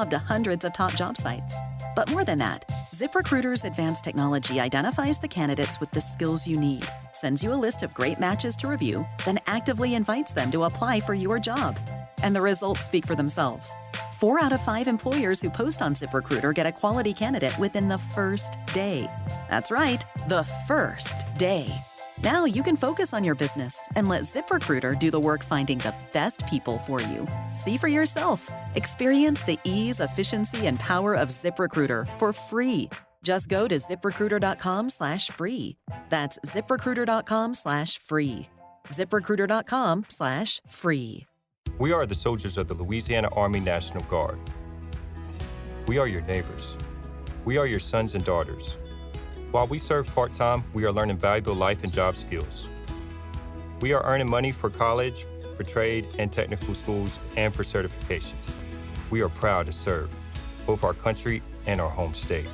to hundreds of top job sites. But more than that, ZipRecruiter's advanced technology identifies the candidates with the skills you need, sends you a list of great matches to review, then actively invites them to apply for your job. And the results speak for themselves. 4 out of 5 employers who post on ZipRecruiter get a quality candidate within the first day. That's right, the first day. Now you can focus on your business and let ZipRecruiter do the work finding the best people for you. See for yourself. Experience the ease, efficiency, and power of ZipRecruiter for free. Just go to ZipRecruiter.com/free. That's ZipRecruiter.com/free. ZipRecruiter.com/free. We are the soldiers of the Louisiana Army National Guard. We are your neighbors. We are your sons and daughters. While we serve part-time, we are learning valuable life and job skills. We are earning money for college, for trade and technical schools, and for certifications. We are proud to serve both our country and our home state.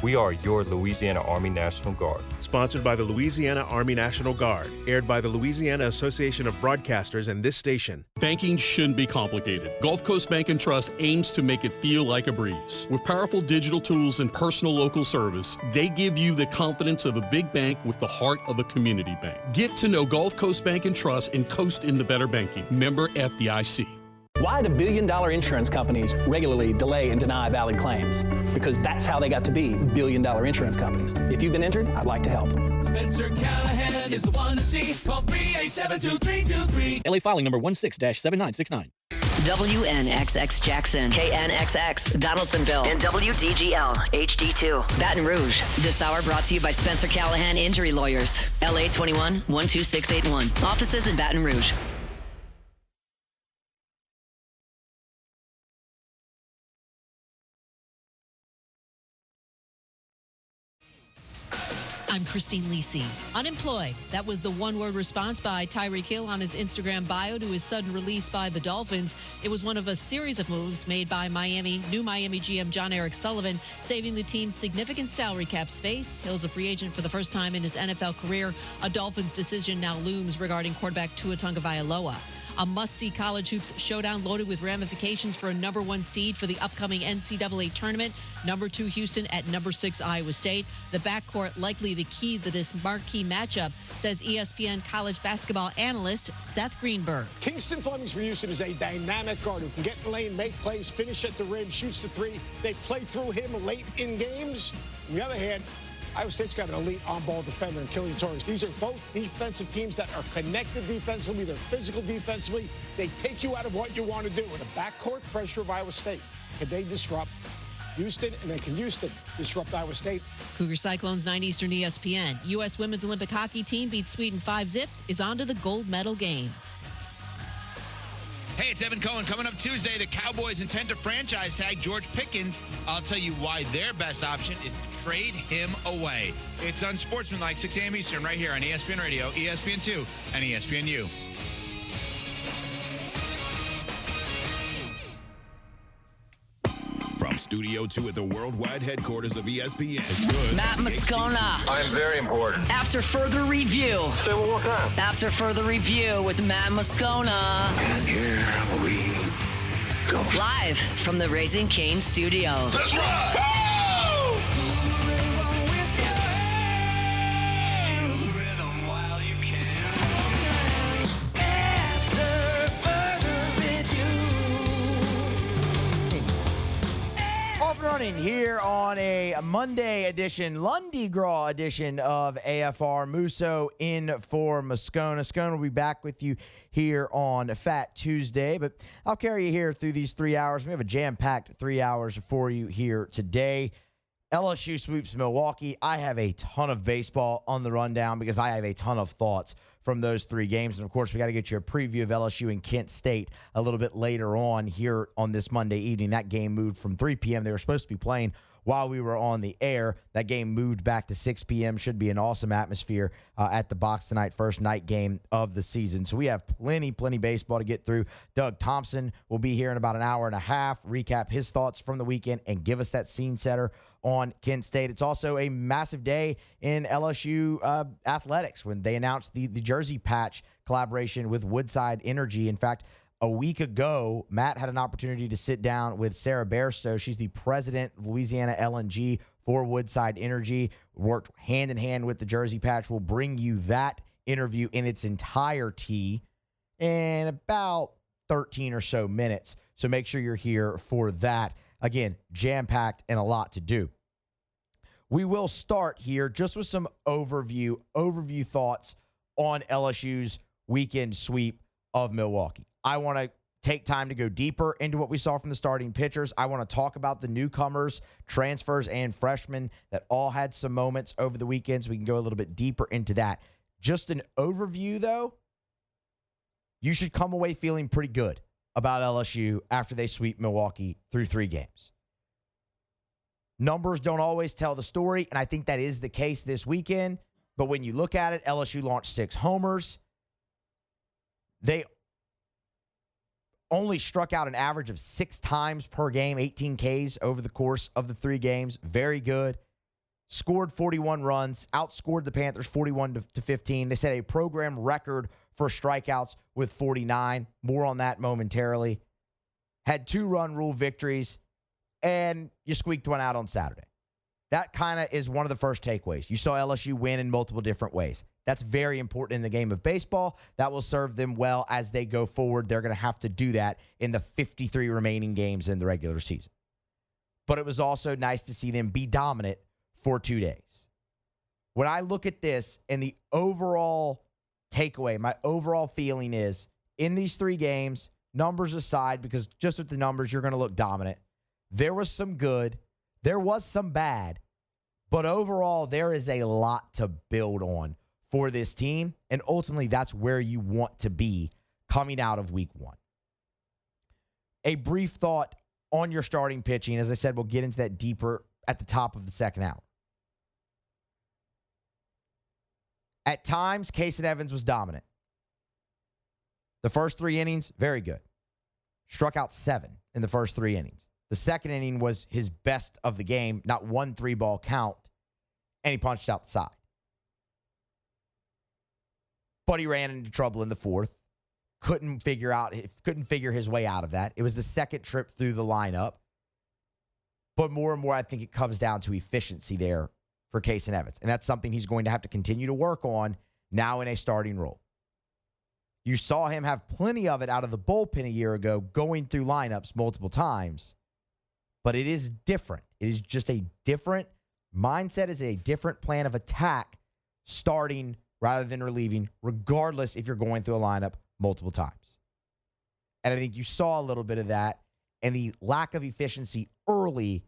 We are your Louisiana Army National Guard. Sponsored by the Louisiana Army National Guard. Aired by the Louisiana Association of Broadcasters and this station. Banking shouldn't be complicated. Gulf Coast Bank and Trust aims to make it feel like a breeze. With powerful digital tools and personal local service, they give you the confidence of a big bank with the heart of a community bank. Get to know Gulf Coast Bank and Trust and coast into better banking. Member FDIC. Why do billion-dollar insurance companies regularly delay and deny valid claims? Because that's how they got to be billion-dollar insurance companies. If you've been injured, I'd like to help. Spencer Callahan is the one to see. Call 387-2323. LA filing number 16-7969. WNXX Jackson, KNXX Donaldsonville, and WDGL HD2 Baton Rouge. This hour brought to you by Spencer Callahan Injury Lawyers. LA 21-12681. Offices in Baton Rouge. I'm Christine Lisi. Unemployed. That was the one-word response by Tyreek Hill on his Instagram bio to his sudden release by the Dolphins. It was one of a series of moves made by new Miami GM John Eric Sullivan, saving the team significant salary cap space. Hill's a free agent for the first time in his NFL career. A Dolphins decision now looms regarding quarterback Tua Tagovailoa. A must-see college hoops showdown loaded with ramifications for a number 1 seed for the upcoming NCAA tournament. Number 2 Houston at number 6 Iowa State. The backcourt likely the key to this marquee matchup, says ESPN college basketball analyst Seth Greenberg. Kingston Flemings for Houston is a dynamic guard who can get in the lane, make plays, finish at the rim, shoots the three. They play through him late in games. On the other hand, Iowa State's got an elite on-ball defender in Killian Torres. These are both defensive teams that are connected defensively. They're physical defensively. They take you out of what you want to do. In the backcourt pressure of Iowa State, can they disrupt Houston? And they can Houston disrupt Iowa State. Cougar Cyclones 9 Eastern ESPN. U.S. Women's Olympic Hockey team beats Sweden 5-zip, is on to the gold medal game. Hey, it's Evan Cohen. Coming up Tuesday, the Cowboys intend to franchise tag George Pickens. I'll tell you why their best option is to trade him away. It's Unsportsmanlike, 6 a.m. Eastern, right here on ESPN Radio, ESPN2, and ESPNU. From Studio 2 at the worldwide headquarters of ESPN. It's good. Matt Moscona. I'm very important. After further review. Say one more time. After further review with Matt Moscona. And here we go. Live from the Raising Cane studio. Let's rock! Running here on a Monday edition, Lundy Gras edition of AFR. Musso in for Moscona. Moscona will be back with you here on Fat Tuesday, but I'll carry you here through these 3 hours. We have a jam-packed 3 hours for you here today. LSU sweeps Milwaukee. I have a ton of baseball on the rundown because I have a ton of thoughts from those 3 games. And, of course, we got to get you a preview of LSU and Kent State a little bit later on here on this Monday evening. That game moved from 3 p.m. They were supposed to be playing while we were on the air. That game moved back to 6 p.m. Should be an awesome atmosphere at the box tonight, first night game of the season. So we have plenty baseball to get through. Doug Thompson will be here in about an hour and a half, recap his thoughts from the weekend, and give us that scene setter on Kent State. It's also a massive day in LSU athletics when they announced the jersey patch collaboration with Woodside Energy. In fact, A week ago, Matt had an opportunity to sit down with Sarah Bairstow. She's the president of Louisiana LNG for Woodside Energy. Worked hand in hand with the Jersey Patch. We'll bring you that interview in its entirety in about 13 or so minutes. So make sure you're here for that. Again, jam-packed and a lot to do. We will start here just with some overview thoughts on LSU's weekend sweep of Milwaukee. I want to take time to go deeper into what we saw from the starting pitchers. I want to talk about the newcomers, transfers, and freshmen that all had some moments over the weekend, so we can go a little bit deeper into that. Just an overview, though, you should come away feeling pretty good about LSU after they sweep Milwaukee through 3 games. Numbers don't always tell the story, and I think that is the case this weekend. But when you look at it, LSU launched 6 homers. They only struck out an average of 6 times per game, 18 Ks over the course of the 3 games. Very good. Scored 41 runs, outscored the Panthers 41-15. They set a program record for strikeouts with 49. More on that momentarily. Had 2-run rule victories, and you squeaked one out on Saturday. That kind of is one of the first takeaways. You saw LSU win in multiple different ways. That's very important in the game of baseball. That will serve them well as they go forward. They're going to have to do that in the 53 remaining games in the regular season. But it was also nice to see them be dominant for 2 days. When I look at this and the overall takeaway, my overall feeling is in these 3 games, numbers aside, because just with the numbers, you're going to look dominant. There was some good. There was some bad. But overall, there is a lot to build on for this team, and ultimately that's where you want to be coming out of week 1. A brief thought on your starting pitching. As I said, we'll get into that deeper at the top of the second hour. At times, Casey Evans was dominant. The first 3 innings, very good. Struck out 7 in the first 3 innings. The second inning was his best of the game, not 1 3-ball count, and he punched out the side. But he ran into trouble in the 4th. Couldn't figure his way out of that. It was the second trip through the lineup. But more and more, I think it comes down to efficiency there for Casey Evans. And that's something he's going to have to continue to work on now in a starting role. You saw him have plenty of it out of the bullpen a year ago, going through lineups multiple times. But it is different. It is just a different mindset, is a different plan of attack, starting rather than relieving, regardless if you're going through a lineup multiple times. And I think you saw a little bit of that, and the lack of efficiency early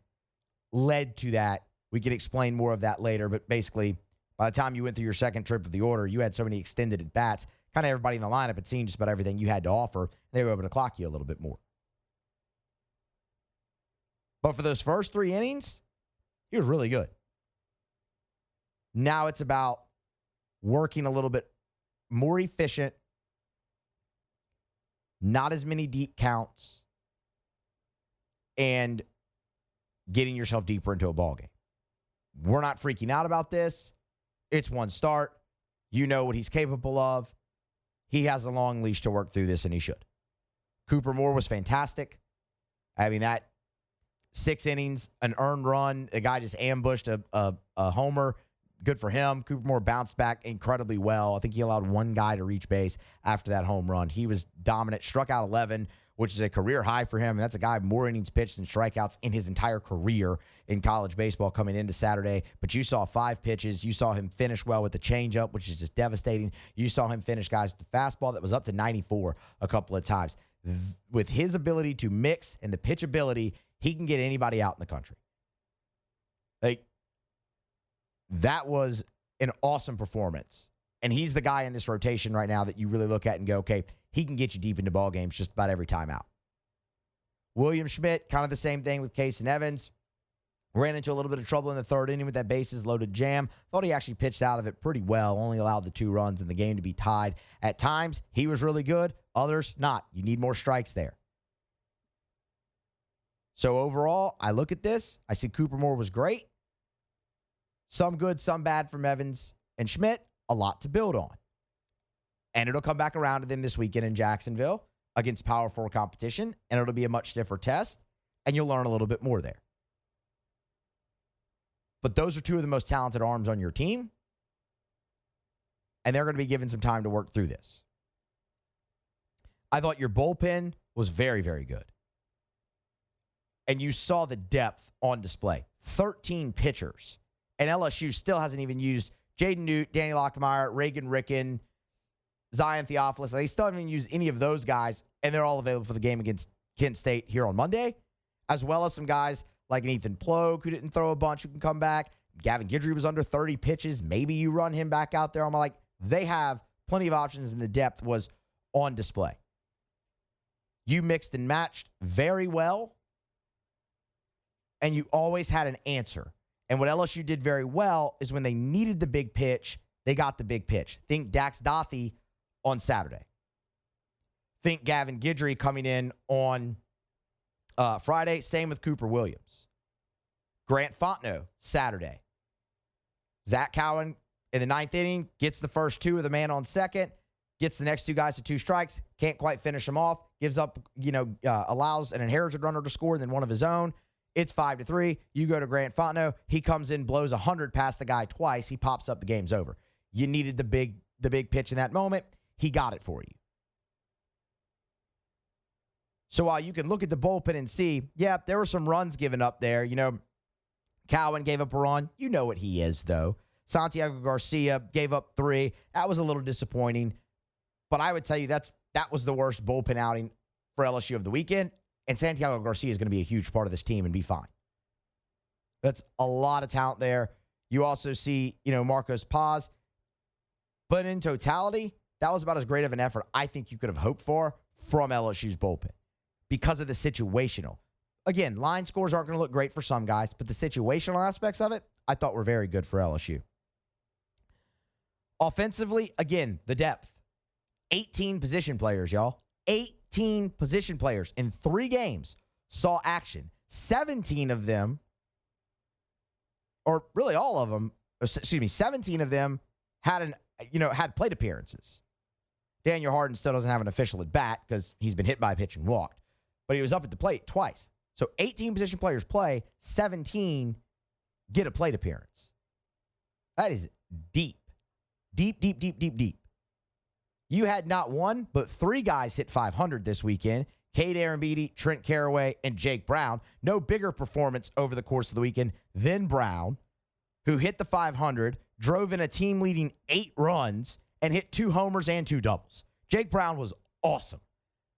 led to that. We can explain more of that later, but basically, by the time you went through your second trip of the order, you had so many extended at-bats, kind of everybody in the lineup had seen just about everything you had to offer. They were able to clock you a little bit more. But for those first 3 innings, he was really good. Now it's about working a little bit more efficient, not as many deep counts, and getting yourself deeper into a ball game. We're not freaking out about this. It's 1 start. You know what he's capable of. He has a long leash to work through this, and he should. Cooper Moore was fantastic. I mean, that 6 innings, an earned run, a guy just ambushed a homer. Good for him. Cooper Moore bounced back incredibly well. I think he allowed 1 guy to reach base after that home run. He was dominant, struck out 11, which is a career high for him. And that's a guy more innings pitched than strikeouts in his entire career in college baseball coming into Saturday. But you saw 5 pitches. You saw him finish well with the changeup, which is just devastating. You saw him finish, guys, with the fastball that was up to 94 a couple of times. With his ability to mix and the pitchability, he can get anybody out in the country. Like, that was an awesome performance. And he's the guy in this rotation right now that you really look at and go, okay, he can get you deep into ball games just about every time out. William Schmidt, kind of the same thing with Casey Evans. Ran into a little bit of trouble in the 3rd inning with that bases loaded jam. Thought he actually pitched out of it pretty well. Only allowed the 2 runs in the game to be tied. At times, he was really good. Others, not. You need more strikes there. So overall, I look at this. I see Cooper Moore was great. Some good, some bad from Evans and Schmidt. A lot to build on. And it'll come back around to them this weekend in Jacksonville. against Power 4 competition, and it'll be a much stiffer test, and you'll learn a little bit more there. But those are two of the most talented arms on your team, and they're going to be given some time to work through this. I thought your bullpen was very, very good. And you saw the depth on display. 13 pitchers. And LSU still hasn't even used Jaden Newt, Danny Lockmeyer, Reagan Ricken, Zion Theophilus. They still haven't even used any of those guys, and they're all available for the game against Kent State here on Monday, as well as some guys like an Ethan Plogue, who didn't throw a bunch, who can come back. Gavin Guidry was under 30 pitches. Maybe you run him back out there. I'm like, they have plenty of options, and the depth was on display. You mixed and matched very well, and you always had an answer. And what LSU did very well is when they needed the big pitch, they got the big pitch. Think Dax Dothy on Saturday. Think Gavin Guidry coming in on Friday. Same with Cooper Williams. Grant Fontenot, Saturday. Zach Cowan in the ninth inning gets the first two of the man on second, gets the next two guys to 2 strikes, can't quite finish them off, gives up, allows an inherited runner to score and then one of his own. It's 5-3. You go to Grant Fontenot. He comes in, blows 100 past the guy twice. He pops up. The game's over. You needed the big pitch in that moment. He got it for you. So while you can look at the bullpen and see, yeah, there were some runs given up there. Cowan gave up a run. You know what he is, though. Santiago Garcia gave up 3. That was a little disappointing. But I would tell you that was the worst bullpen outing for LSU of the weekend. And Santiago Garcia is going to be a huge part of this team and be fine. That's a lot of talent there. You also see, Marcos Paz. But in totality, that was about as great of an effort I think you could have hoped for from LSU's bullpen because of the situational. Again, line scores aren't going to look great for some guys, but the situational aspects of it, I thought were very good for LSU. Offensively, again, the depth. 18 position players, y'all. 18 position players in 3 games saw action. 17 of them, or really all of them, 17 of them had plate appearances. Daniel Harden still doesn't have an official at bat because he's been hit by a pitch and walked. But he was up at the plate twice. So 18 position players play, 17 get a plate appearance. That is deep. Deep, deep, deep, deep, deep. You had not 1, but 3 guys hit 500 this weekend. Cade Arambidi, Trent Caraway, and Jake Brown. No bigger performance over the course of the weekend than Brown, who hit the 500, drove in a team-leading 8 runs, and hit 2 homers and 2 doubles. Jake Brown was awesome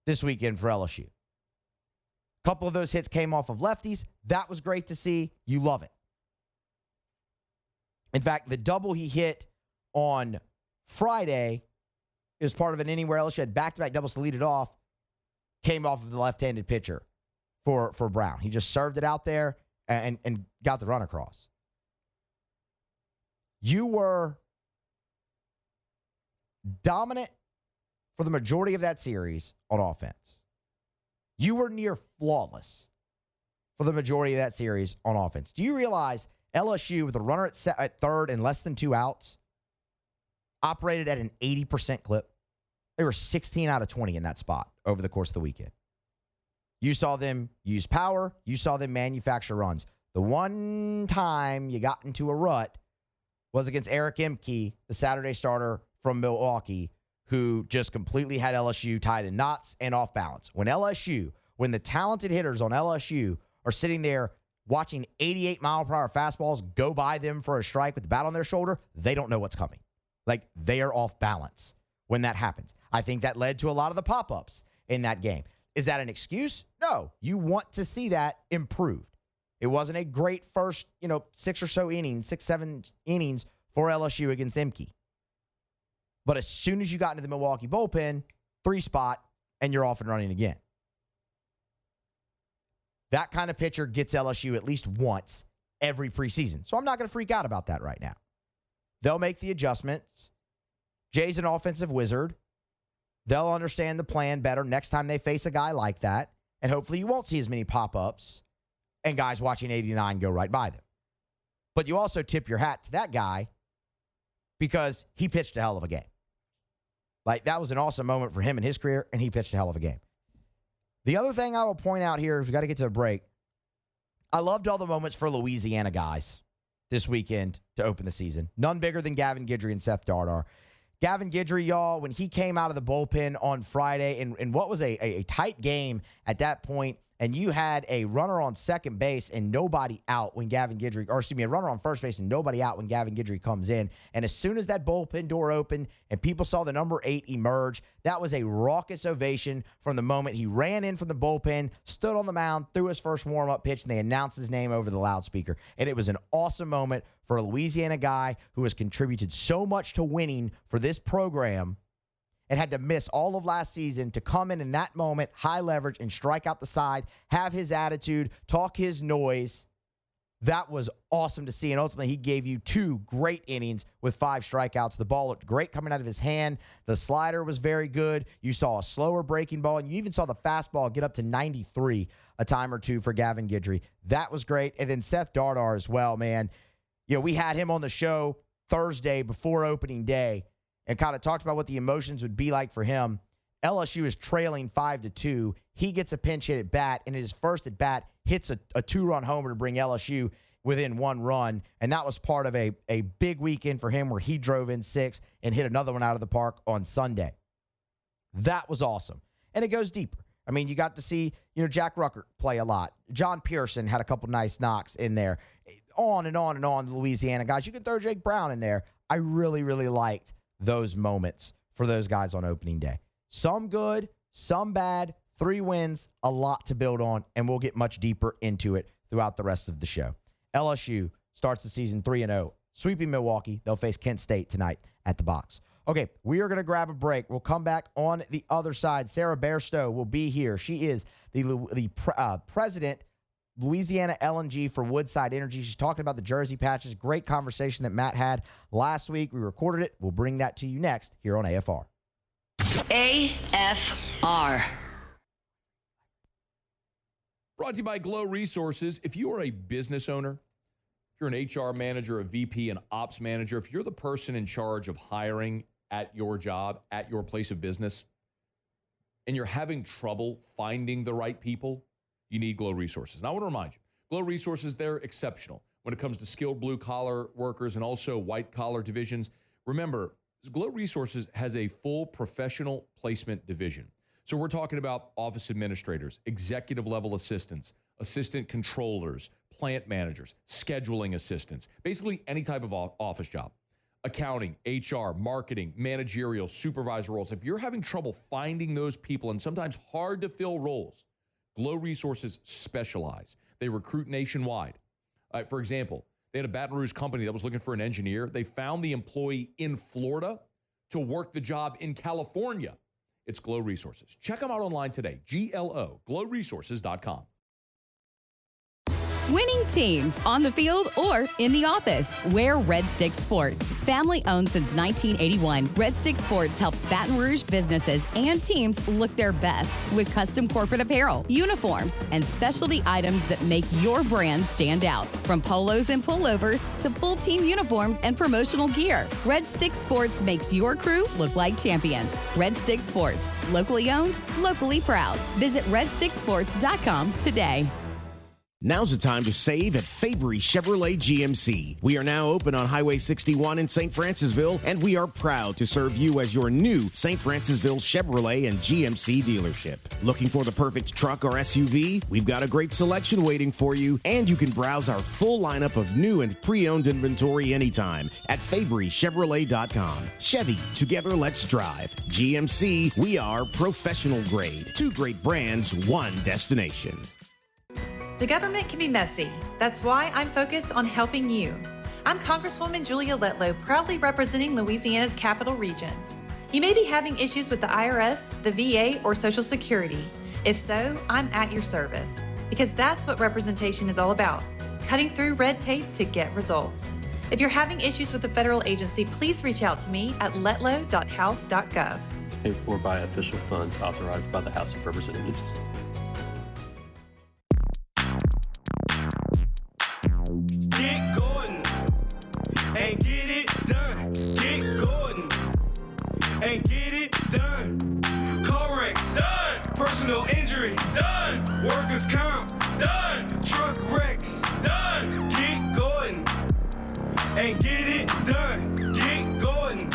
this weekend for LSU. A couple of those hits came off of lefties. That was great to see. You love it. In fact, the double he hit on Friday is part of an inning where LSU had back-to-back doubles to lead it off, came off of the left-handed pitcher for Brown. He just served it out there and got the run across. You were dominant for the majority of that series on offense. You were near flawless for the majority of that series on offense. Do you realize LSU, with a runner at third and less than 2 outs, operated at an 80% clip? They were 16 out of 20 in that spot over the course of the weekend. You saw them use power. You saw them manufacture runs. The one time you got into a rut was against Eric Emke, the Saturday starter from Milwaukee, who just completely had LSU tied in knots and off balance. When the talented hitters on LSU are sitting there watching 88-mile-per-hour fastballs go by them for a strike with the bat on their shoulder, they don't know what's coming. Like, they are off balance when that happens. I think that led to a lot of the pop-ups in that game. Is that an excuse? No. You want to see that improved. It wasn't a great first, 6 or so innings, 6, 7 innings for LSU against Emke. But as soon as you got into the Milwaukee bullpen, 3-spot, and you're off and running again. That kind of pitcher gets LSU at least once every preseason. So I'm not going to freak out about that right now. They'll make the adjustments. Jay's an offensive wizard. They'll understand the plan better next time they face a guy like that. And hopefully you won't see as many pop-ups and guys watching 89 go right by them. But you also tip your hat to that guy because he pitched a hell of a game. Like, that was an awesome moment for him in his career, and he pitched a hell of a game. The other thing I will point out here, if we got to get to a break, I loved all the moments for Louisiana guys this weekend to open the season. None bigger than Gavin Guidry and Seth Dardar. Gavin Guidry, y'all, when he came out of the bullpen on Friday in what was a tight game at that point, and you had a runner on second base and nobody out when Gavin Guidry, or excuse me, a runner on first base and nobody out when Gavin Guidry comes in. And as soon as that bullpen door opened and people saw the number 8 emerge, that was a raucous ovation from the moment he ran in from the bullpen, stood on the mound, threw his first warm-up pitch, and they announced his name over the loudspeaker. And it was an awesome moment for a Louisiana guy who has contributed so much to winning for this program and had to miss all of last season to come in that moment, high leverage, and strike out the side, have his attitude, talk his noise. That was awesome to see, and ultimately he gave you 2 great innings with 5 strikeouts. The ball looked great coming out of his hand. The slider was very good. You saw a slower breaking ball, and you even saw the fastball get up to 93 a time or two for Gavin Guidry. That was great. And then Seth Dardar as well, man. You know, we had him on the show Thursday before opening day and kind of talked about what the emotions would be like for him. LSU is trailing 5-2. He gets a pinch hit at bat, and his first at bat hits a 2-run homer to bring LSU within 1 run. And that was part of a big weekend for him where he drove in 6 and hit another one out of the park on Sunday. That was awesome. And it goes deeper. I mean, you got to see, Jack Ruckert play a lot. John Pearson had a couple nice knocks in there. On and on and on, the Louisiana guys. You can throw Jake Brown in there. I really, really liked those moments for those guys on opening day. Some good, some bad, 3 wins, a lot to build on, and we'll get much deeper into it throughout the rest of the show. LSU starts the season 3-0, sweeping Milwaukee. They'll face Kent State tonight at the Box. Okay, we are going to grab a break. We'll come back on the other side. Sarah Bairstow will be here. She is the president, Louisiana LNG for Woodside Energy. She's talking about the jersey patches. Great conversation that Matt had last week. We recorded it. We'll bring that to you next here on AFR. AFR. Brought to you by Glow Resources. If you are a business owner, if you're an HR manager, a VP, an ops manager, if you're the person in charge of hiring at your job, at your place of business, and you're having trouble finding the right people, you need Glow Resources. And I want to remind you, Glow Resources, they're exceptional when it comes to skilled blue-collar workers and also white-collar divisions. Remember, Glow Resources has a full professional placement division. So we're talking about office administrators, executive-level assistants, assistant controllers, plant managers, scheduling assistants, basically any type of office job. Accounting, HR, marketing, managerial, supervisor roles. If you're having trouble finding those people and sometimes hard to fill roles, Glow Resources specialize. They recruit nationwide. For example, they had a Baton Rouge company that was looking for an engineer. They found the employee in Florida to work the job in California. It's Glow Resources. Check them out online today. glowresources.com. Winning teams on the field or in the office. Wear Red Stick Sports. Family owned since 1981, Red Stick Sports helps Baton Rouge businesses and teams look their best with custom corporate apparel, uniforms, and specialty items that make your brand stand out. From polos and pullovers to full team uniforms and promotional gear, Red Stick Sports makes your crew look like champions. Red Stick Sports. Locally owned, locally proud. Visit redsticksports.com today. Now's the time to save at Fabry Chevrolet GMC. We are now open on Highway 61 in St. Francisville, and we are proud to serve you as your new St. Francisville Chevrolet and GMC dealership. Looking for the perfect truck or SUV? We've got a great selection waiting for you, and you can browse our full lineup of new and pre-owned inventory anytime at FabryChevrolet.com. Chevy, together let's drive. GMC, we are professional grade. 2 great brands, 1 destination. The government can be messy. That's why I'm focused on helping you. I'm Congresswoman Julia Letlow, proudly representing Louisiana's capital region. You may be having issues with the IRS, the VA, or Social Security. If so, I'm at your service, because that's what representation is all about, cutting through red tape to get results. If you're having issues with the federal agency, please reach out to me at letlow.house.gov. Paid for by official funds authorized by the House of Representatives. Get Gordon and get it done. Get Gordon and get it done. Correct, son. Personal injury. injury, done. Workers' comp, done. Truck wrecks, done. Get Gordon and get it done. Get Gordon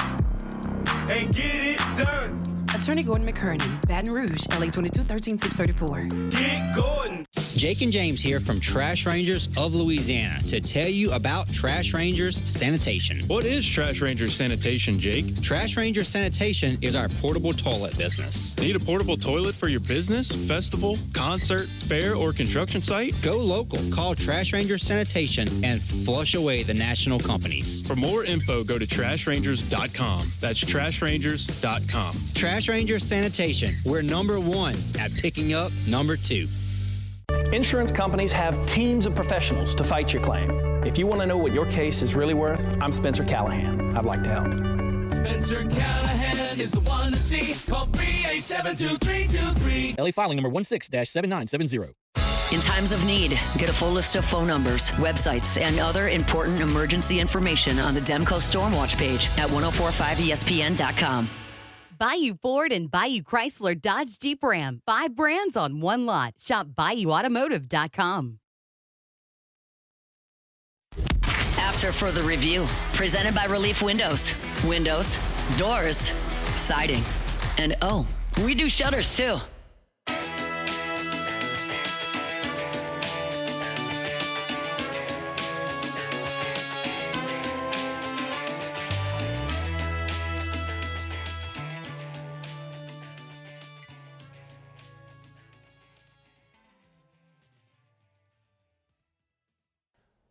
and get it done. Attorney Gordon McKernan, Baton Rouge, LA 22-13634. Get Gordon. Jake and James here from Trash Rangers of Louisiana to tell you about Trash Rangers Sanitation. What is Trash Rangers Sanitation, Jake? Trash Rangers Sanitation is our portable toilet business. Need a portable toilet for your business, festival, concert, fair, or construction site? Go local. Call Trash Rangers Sanitation and flush away the national companies. For more info, go to trashrangers.com. That's trashrangers.com. Trash Rangers Sanitation. We're number one at picking up number two. Insurance companies have teams of professionals to fight your claim. If you want to know what your case is really worth, I'm Spencer Callahan. I'd like to help. Spencer Callahan is the one to see. Call 387-2323. LA filing number 16-7970. In times of need, get a full list of phone numbers, websites, and other important emergency information on the Demco Stormwatch page at 1045ESPN.com. Bayou Ford and Bayou Chrysler Dodge Jeep Ram. 5 brands on one lot. Shop BayouAutomotive.com. After further review, presented by Relief Windows. Windows, doors, siding, and oh, we do shutters too.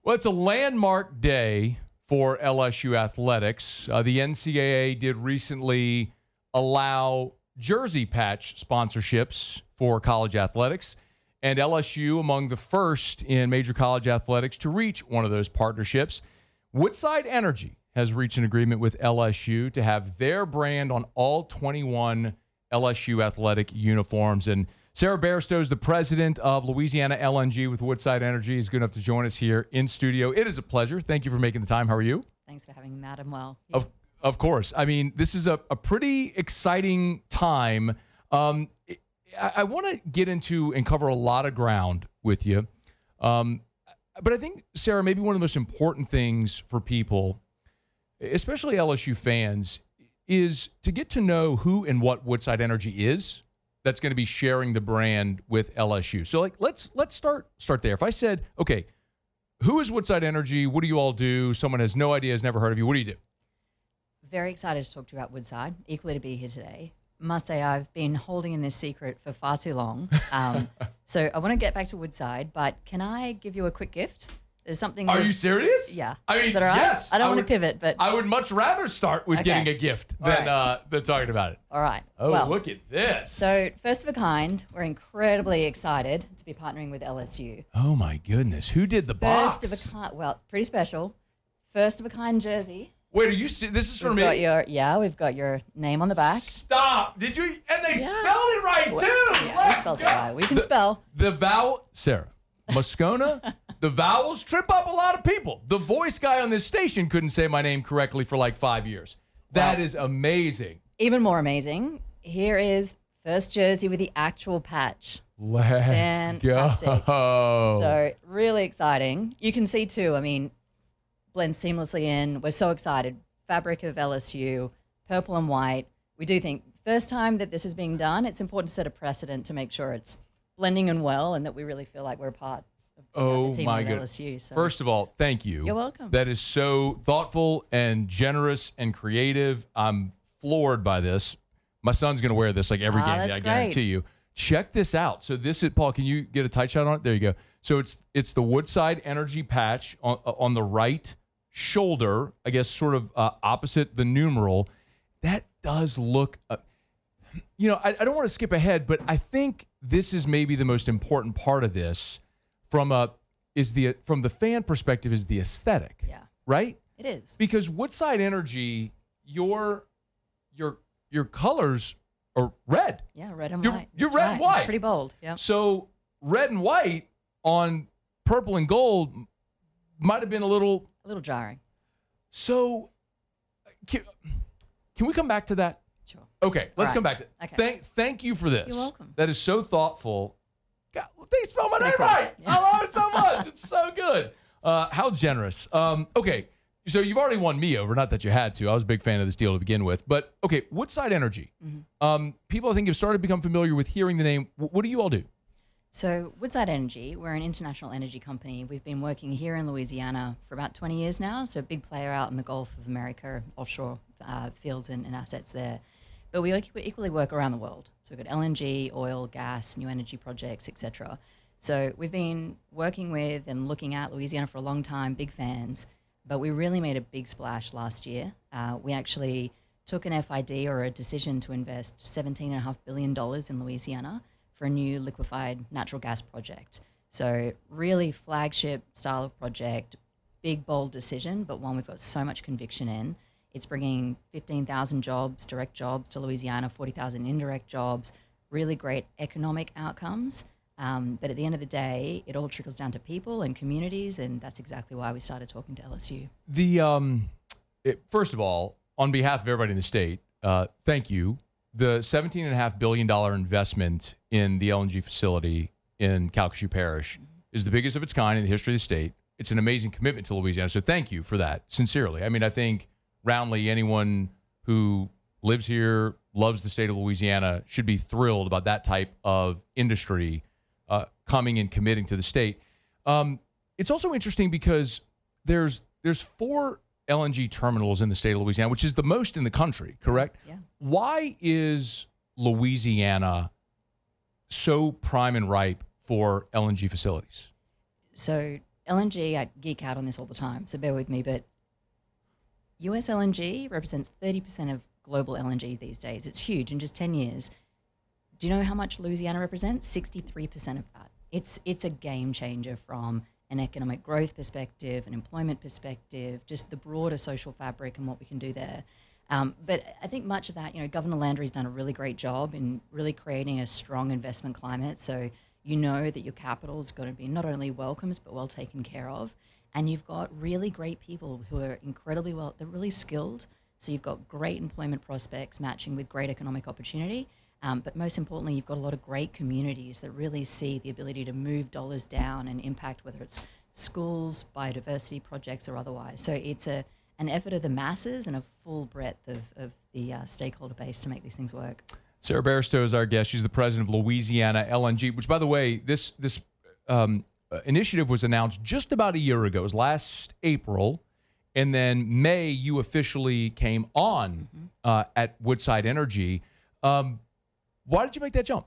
Well, it's a landmark day for LSU athletics. The NCAA did recently allow jersey patch sponsorships for college athletics, and LSU among the first in major college athletics to reach one of those partnerships. Woodside Energy has reached an agreement with LSU to have their brand on all 21 LSU athletic uniforms. And Sarah Bairstow is the president of Louisiana LNG with Woodside Energy. Is good enough to join us here in studio. It is a pleasure. Thank you for making the time. How are you? Thanks for having me, Matt. I'm well. Of course. I mean, this is a pretty exciting time. I want to get into and cover a lot of ground with you. But I think, Sarah, maybe one of the most important things for people, especially LSU fans, is to get to know who and what Woodside Energy is. That's going to be sharing the brand with LSU. So, let's start there. If I said, okay, who is Woodside Energy? What do you all do? Someone has no idea, has never heard of you. What do you do? Very excited to talk to you about Woodside. Equally to be here today. Must say I've been holding in this secret for far too long. So I want to get back to Woodside, but can I give you a quick gift? There's something. Are you serious? Yeah. I mean, is that all right? yes. I don't want to pivot, but I would much rather start with getting a gift than talking about it. All right. Oh, well, look at this. So first of a kind, we're incredibly excited to be partnering with LSU. Oh my goodness, who did the box? First of a kind. Well, pretty special. First of a kind jersey. Wait, are you? This is for me. We've got your name on the back. Stop! Did you? And they spelled it right too. Yeah, Let's we spelled go. it right. We can spell. The vowel, Sarah, Moscona. The vowels trip up a lot of people. The voice guy on this station couldn't say my name correctly for like 5 years. That is amazing. Even more amazing. Here is first jersey with the actual patch. Let's fantastic. go. So really exciting. You can see too, I mean, blends seamlessly in. We're so excited. Fabric of LSU, purple and white. We do think first time that this is being done, it's important to set a precedent to make sure it's blending in well and that we really feel like we're a part of the team my of goodness. LSU. So. First of all, thank you. You're welcome. That is so thoughtful and generous and creative. I'm floored by this. My son's going to wear this like every game day, I guarantee you. Check this out. So this is, Paul, can you get a tight shot on it? There you go. So it's the Woodside Energy patch on the right shoulder, I guess sort of opposite the numeral. That does look, I don't want to skip ahead, but I think this is maybe the most important part of this from the fan perspective is the aesthetic. Yeah. Right? It is. Because Woodside Energy, your colors are red. Yeah, red and white. You're That's red right. and white. It's pretty bold. Yeah. So red and white on purple and gold might have been a little jarring. So can we come back to that? Sure. Okay, let's Right. come back to Okay. Thank you for this. You're welcome. That is so thoughtful. God, they spell my name cool. right. I love it so much. It's so good. How generous. Okay, so you've already won me over. Not that you had to. I was a big fan of this deal to begin with. But, okay, Woodside Energy. People, I think, have started to become familiar with hearing the name. What do you all do? So Woodside Energy, we're an international energy company. We've been working here in Louisiana for about 20 years now, so a big player out in the Gulf of America, offshore fields and assets there. But we equally work around the world. So we've got LNG, oil, gas, new energy projects, etc. So we've been working with and looking at Louisiana for a long time, big fans, but we really made a big splash last year. We actually took an FID, or a decision, to invest $17.5 billion in Louisiana for a new liquefied natural gas project. So really flagship style of project, big, bold decision, but one we've got so much conviction in. It's bringing 15,000 jobs, direct jobs to Louisiana, 40,000 indirect jobs, really great economic outcomes. But at the end of the day, it all trickles down to people and communities, and that's exactly why we started talking to LSU. First of all, on behalf of everybody in the state, thank you. The $17.5 billion investment in the LNG facility in Calcasieu Parish is the biggest of its kind in the history of the state. It's an amazing commitment to Louisiana, so thank you for that, sincerely. I mean, I think roundly anyone who lives here, loves the state of Louisiana, should be thrilled about that type of industry coming and committing to the state. It's also interesting because there's 4 LNG terminals in the state of Louisiana, which is the most in the country, correct? Yeah. Why is Louisiana so prime and ripe for LNG facilities? So LNG, I geek out on this all the time, so bear with me, but US LNG represents 30% of global LNG these days. It's huge in just 10 years. Do you know how much Louisiana represents? 63% of that. It's a game changer from an economic growth perspective, an employment perspective, just the broader social fabric and what we can do there. But I think much of that, Governor Landry's done a really great job in really creating a strong investment climate. So you know that your capital is going to be not only welcomed, but well taken care of. And you've got really great people who are they're really skilled. So you've got great employment prospects matching with great economic opportunity. But most importantly, you've got a lot of great communities that really see the ability to move dollars down and impact, whether it's schools, biodiversity projects, or otherwise. So it's an effort of the masses and a full breadth of the stakeholder base to make these things work. Sarah Bairstow is our guest. She's the president of Louisiana LNG, which, by the way, this initiative was announced just about a year ago. It was last April. And then May, you officially came on at Woodside Energy. Why did you make that jump?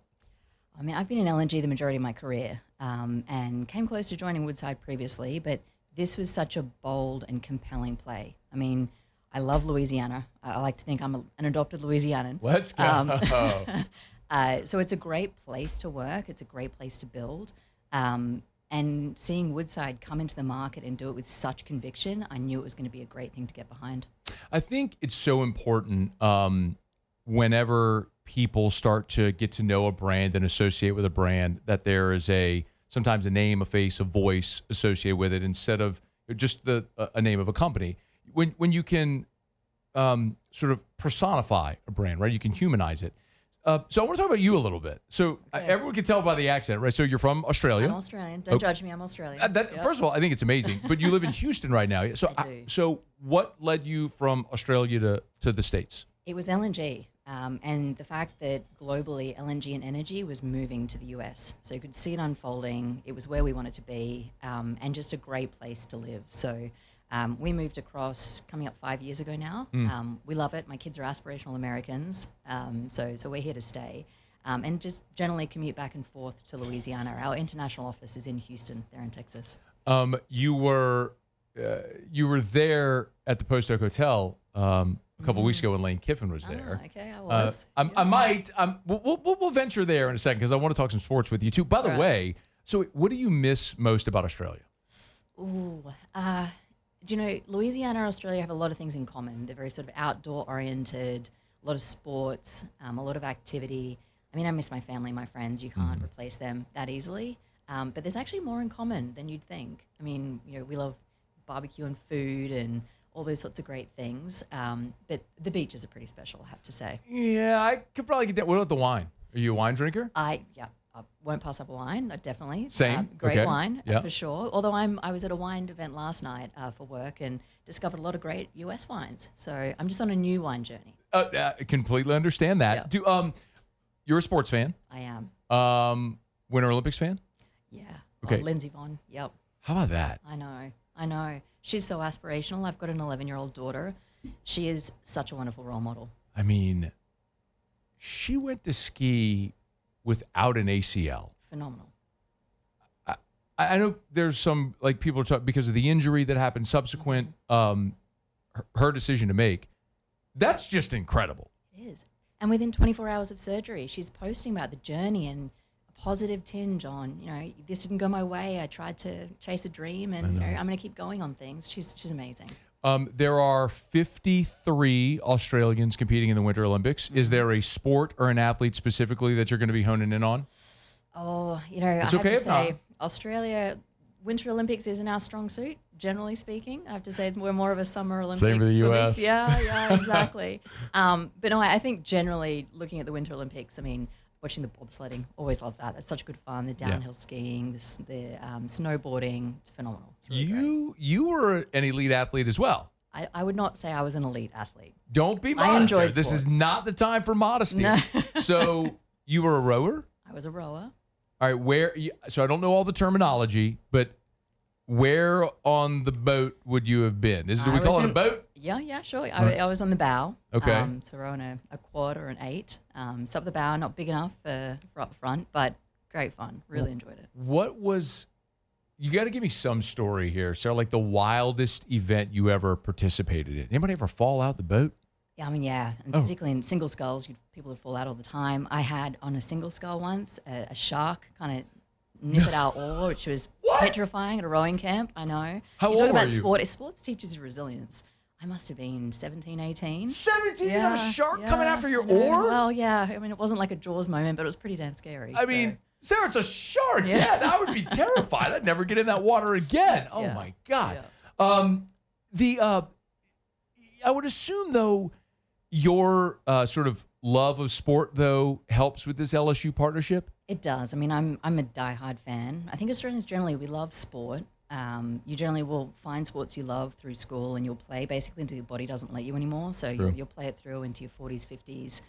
I mean, I've been in LNG the majority of my career and came close to joining Woodside previously, but this was such a bold and compelling play. I mean, I love Louisiana. I like to think I'm an adopted Louisianan. Let's go. So it's a great place to work. It's a great place to build. And seeing Woodside come into the market and do it with such conviction, I knew it was going to be a great thing to get behind. I think it's so important whenever people start to get to know a brand and associate with a brand that there is sometimes a name, a face, a voice associated with it instead of just a name of a company. When you can sort of personify a brand, right? You can humanize it. So I want to talk about you a little bit. So everyone can tell by the accent, right? So you're from Australia. I'm Australian. Don't judge me. I'm Australian. First of all, I think it's amazing. But you live in Houston right now. So so what led you from Australia to the States? It was LNG. And the fact that globally LNG and energy was moving to the US. So you could see it unfolding. It was where we wanted to be and just a great place to live. So we moved across coming up 5 years ago now. We love it. My kids are aspirational Americans. So we're here to stay. And just generally commute back and forth to Louisiana. Our international office is in Houston. They're in Texas. You were there at the Post Oak Hotel a couple weeks ago when Lane Kiffin was there. Okay, I was. We'll venture there in a second because I want to talk some sports with you too. By the way, so what do you miss most about Australia? Ooh, do you know, Louisiana and Australia have a lot of things in common. They're very sort of outdoor oriented, a lot of sports, a lot of activity. I mean, I miss my family, my friends. You can't replace them that easily. But there's actually more in common than you'd think. I mean, we love barbecue and food and all those sorts of great things. But the beaches are pretty special, I have to say. Yeah, I could probably get that. What about the wine? Are you a wine drinker? I won't pass up a wine, definitely. Same. Great Okay. wine, Yeah. for sure. Although I was at a wine event last night for work and discovered a lot of great US wines. So I'm just on a new wine journey. I completely understand that. Yeah. You're a sports fan? I am. Winter Olympics fan? Yeah. Okay. Lindsey Vonn. Yep. How about that? I know. She's so aspirational. I've got an 11-year-old daughter. She is such a wonderful role model. I mean, she went to ski without an ACL. Phenomenal. I know there's some, like, people are talking because of the injury that happened subsequent, her decision to make. That's just incredible. It is. And within 24 hours of surgery, she's posting about the journey and a positive tinge on, this didn't go my way. I tried to chase a dream and I'm going to keep going on things. She's amazing. There are 53 Australians competing in the Winter Olympics. Is there a sport or an athlete specifically that you're going to be honing in on? Oh, It's I have okay to if not. say, Australia, Winter Olympics isn't our strong suit, generally speaking. I have to say we're more of a Summer Olympics. Same for the US. Yeah, exactly. But no, I think generally looking at the Winter Olympics, watching the bobsledding, always love that. That's such good fun. The downhill skiing, the snowboarding, it's phenomenal. It's really You were an elite athlete as well. I would not say I was an elite athlete. Don't be I modest. enjoyed This is sports. not the time for modesty. No. So you were a rower? I was a rower. All right, so I don't know all the terminology, but where on the boat would you have been? Do we call it a boat? Yeah, sure. Right. I was on the bow. Okay. So we're on a quad or an 8. So up the bow, not big enough for up the front, but great fun. Really enjoyed it. You got to give me some story here. So, like the wildest event you ever participated in. Anybody ever fall out the boat? Yeah, and particularly in single sculls, people would fall out all the time. I had on a single scull once a shark kind of nip at our oar, which was petrifying at a rowing camp. I know. How you old talk were about you? sport. Sports teaches you resilience. I must have been 17, 18. 17? You have a shark coming after your I know. oar? Well, yeah. It wasn't like a Jaws moment, but it was pretty damn scary. I mean, Sarah, it's a shark. Yeah. Yeah, I would be terrified. I'd never get in that water again. Oh, Yeah. my God. I would assume, though, your sort of love of sport, though, helps with this LSU partnership? It does. I'm a diehard fan. I think Australians generally, we love sport. You generally will find sports you love through school and you'll play basically until your body doesn't let you anymore. So True. you'll play it through into your 40s, 50s.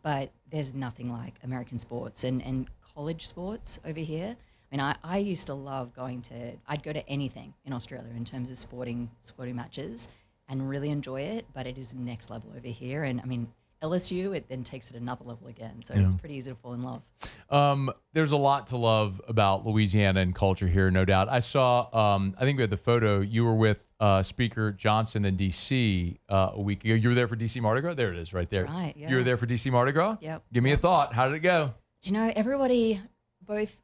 But there's nothing like American sports and college sports over here. I used to love I'd go to anything in Australia in terms of sporting matches and really enjoy it, but it is next level over here. And LSU, it then takes it another level again. So it's pretty easy to fall in love. There's a lot to love about Louisiana and culture here, no doubt. I saw, I think we had the photo, you were with Speaker Johnson in D.C. A week ago. You were there for D.C. Mardi Gras? There it is right there. That's right, yeah. You were there for D.C. Mardi Gras? Yep. Give me a thought. How did it go? Do you know, everybody both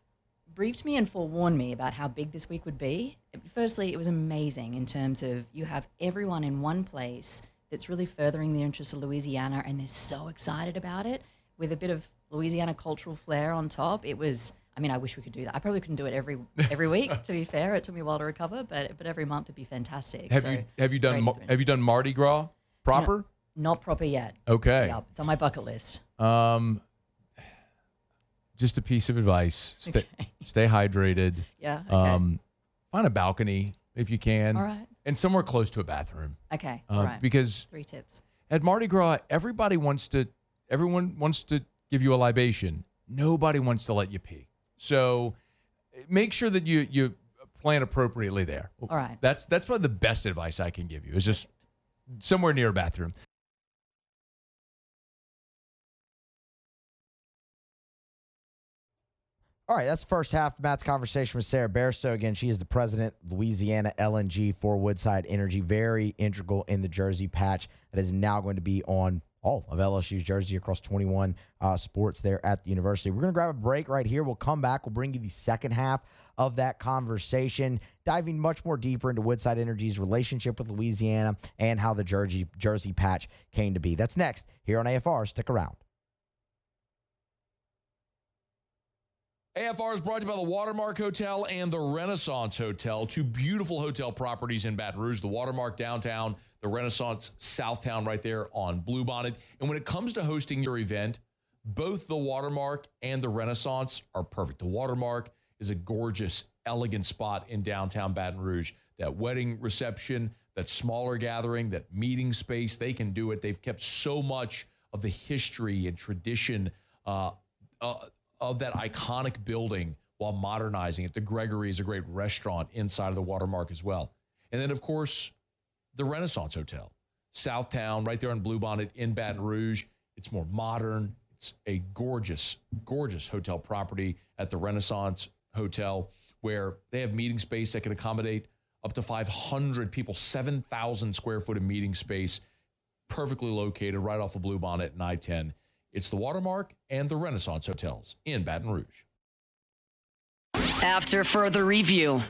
briefed me and forewarned me about how big this week would be. Firstly, it was amazing in terms of you have everyone in one place that's really furthering the interests of Louisiana, and they're so excited about it with a bit of Louisiana cultural flair on top. It was, I wish we could do that. I probably couldn't do it every week, to be fair. It took me a while to recover, but every month it'd be fantastic. Have you done Mardi Gras proper? Not proper yet. Okay. Yep, it's on my bucket list. Just a piece of advice. Stay hydrated. Yeah, okay. Find a balcony if you can. All right. And somewhere close to a bathroom. Okay. All right. Because 3 tips. at Mardi Gras, everyone wants to give you a libation. Nobody wants to let you pee. So make sure that you plan appropriately there. All right. That's probably the best advice I can give you, is just somewhere near a bathroom. All right, that's the first half of Matt's conversation with Sarah Bairstow. Again, she is the president of Louisiana LNG for Woodside Energy, very integral in the jersey patch that is now going to be on all of LSU's jersey across 21 sports there at the university. We're going to grab a break right here. We'll come back. We'll bring you the second half of that conversation, diving much more deeper into Woodside Energy's relationship with Louisiana and how the jersey patch came to be. That's next here on AFR. Stick around. AFR is brought to you by the Watermark Hotel and the Renaissance Hotel, two beautiful hotel properties in Baton Rouge, the Watermark downtown, the Renaissance Southtown right there on Bluebonnet. And when it comes to hosting your event, both the Watermark and the Renaissance are perfect. The Watermark is a gorgeous, elegant spot in downtown Baton Rouge. That wedding reception, that smaller gathering, that meeting space, they can do it. They've kept so much of the history and tradition of that iconic building while modernizing it. The Gregory is a great restaurant inside of the Watermark as well. And then, of course, the Renaissance Hotel, Southtown, right there on Bluebonnet in Baton Rouge. It's more modern. It's a gorgeous, gorgeous hotel property at the Renaissance Hotel where they have meeting space that can accommodate up to 500 people, 7,000 square foot of meeting space, perfectly located right off of Bluebonnet and I-10. It's the Watermark and the Renaissance Hotels in Baton Rouge. After further review.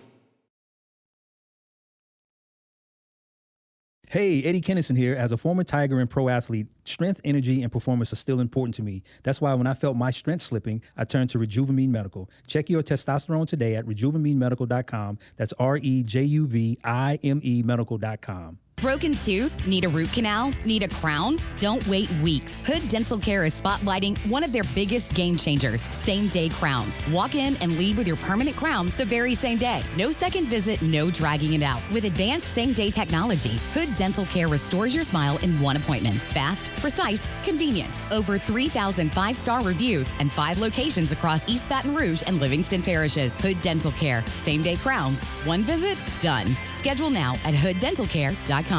Hey, Eddie Kennison here. As a former Tiger and pro athlete, strength, energy, and performance are still important to me. That's why when I felt my strength slipping, I turned to Rejuvamine Medical. Check your testosterone today at rejuvaminemedical.com. That's REJUVIME medical.com. Broken tooth? Need a root canal? Need a crown? Don't wait weeks. Hood Dental Care is spotlighting one of their biggest game changers, same-day crowns. Walk in and leave with your permanent crown the very same day. No second visit, no dragging it out. With advanced same-day technology, Hood Dental Care restores your smile in one appointment. Fast, precise, convenient. Over 3,000 five-star reviews and 5 locations across East Baton Rouge and Livingston parishes. Hood Dental Care. Same-day crowns. One visit, done. Schedule now at hooddentalcare.com.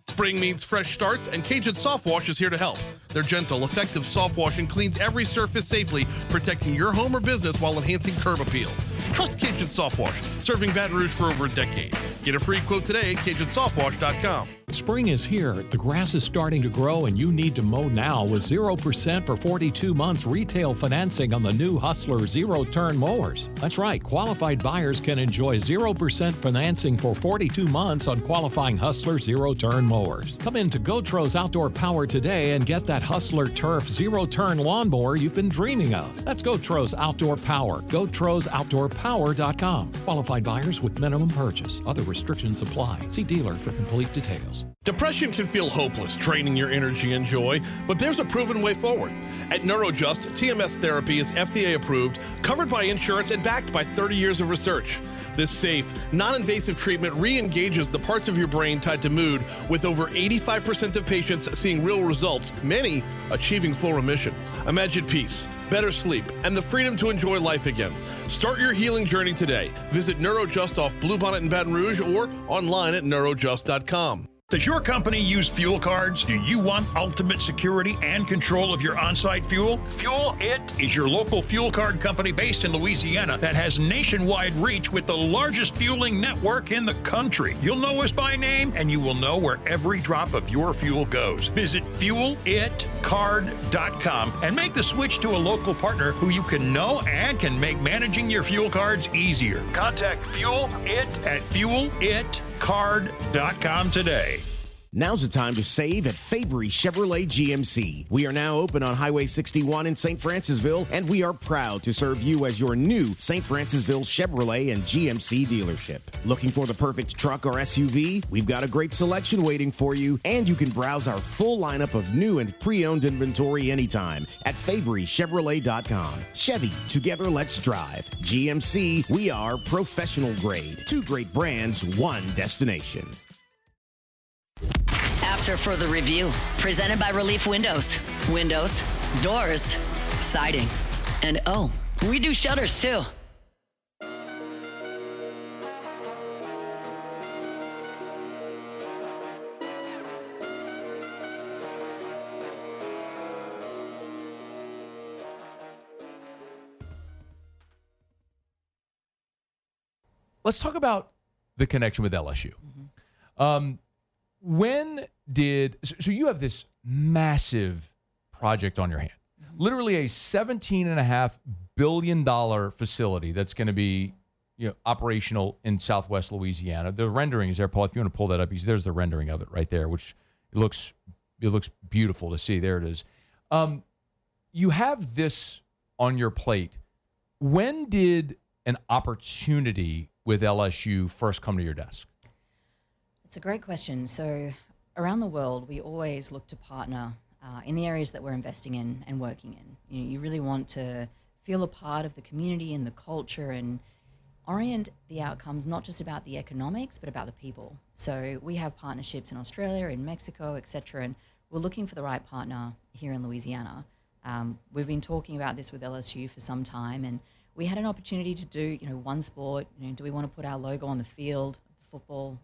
Spring means fresh starts, and Cajun Soft Wash is here to help. Their gentle, effective soft washing cleans every surface safely, protecting your home or business while enhancing curb appeal. Trust Cajun Soft Wash, serving Baton Rouge for over a decade. Get a free quote today at CajunSoftWash.com. Spring is here. The grass is starting to grow, and you need to mow now with 0% for 42 months retail financing on the new Hustler zero-turn mowers. That's right. Qualified buyers can enjoy 0% financing for 42 months on qualifying Hustler zero-turn mowers. Come in to Gotros Outdoor Power today and get that Hustler Turf zero-turn lawnmower you've been dreaming of. That's Gotros Outdoor Power. GotrosOutdoorPower.com. Qualified buyers with minimum purchase. Other restrictions apply. See dealer for complete details. Depression can feel hopeless, draining your energy and joy, but there's a proven way forward. At NeuroJust, TMS therapy is FDA approved, covered by insurance, and backed by 30 years of research. This safe, non-invasive treatment re-engages the parts of your brain tied to mood, with over 85% of patients seeing real results, many achieving full remission. Imagine peace, better sleep, and the freedom to enjoy life again. Start your healing journey today. Visit NeuroJust off Bluebonnet in Baton Rouge or online at neurojust.com. Does your company use fuel cards? Do you want ultimate security and control of your on-site fuel? Fuel It is your local fuel card company based in Louisiana that has nationwide reach with the largest fueling network in the country. You'll know us by name, and you will know where every drop of your fuel goes. Visit fuelitcard.com and make the switch to a local partner who you can know and can make managing your fuel cards easier. Contact Fuel It at fuelitcard.com today. Now's the time to save at Fabry Chevrolet GMC. We are now open on Highway 61 in St. Francisville, and we are proud to serve you as your new St. Francisville Chevrolet and GMC dealership. Looking for the perfect truck or SUV? We've got a great selection waiting for you, and you can browse our full lineup of new and pre-owned inventory anytime at FabryChevrolet.com. Chevy, together let's drive. GMC, we are professional grade. 2 great brands, 1 destination. After further review, presented by Relief Windows. Windows, doors, siding, and oh, we do shutters too. Let's talk about the connection with LSU. When did, so you have this massive project on your hand, literally a $17.5 billion facility that's going to be operational in Southwest Louisiana. The rendering is there, Paul. If you want to pull that up, there's the rendering of it right there, which it looks beautiful to see. There it is. You have this on your plate. When did an opportunity with LSU first come to your desk? It's a great question. So around the world, we always look to partner in the areas that we're investing in and working in. You really want to feel a part of the community and the culture and orient the outcomes not just about the economics, but about the people. So we have partnerships in Australia, in Mexico, etc., and we're looking for the right partner here in Louisiana. We've been talking about this with LSU for some time, and we had an opportunity to do, one sport. Do we want to put our logo on the field, the football?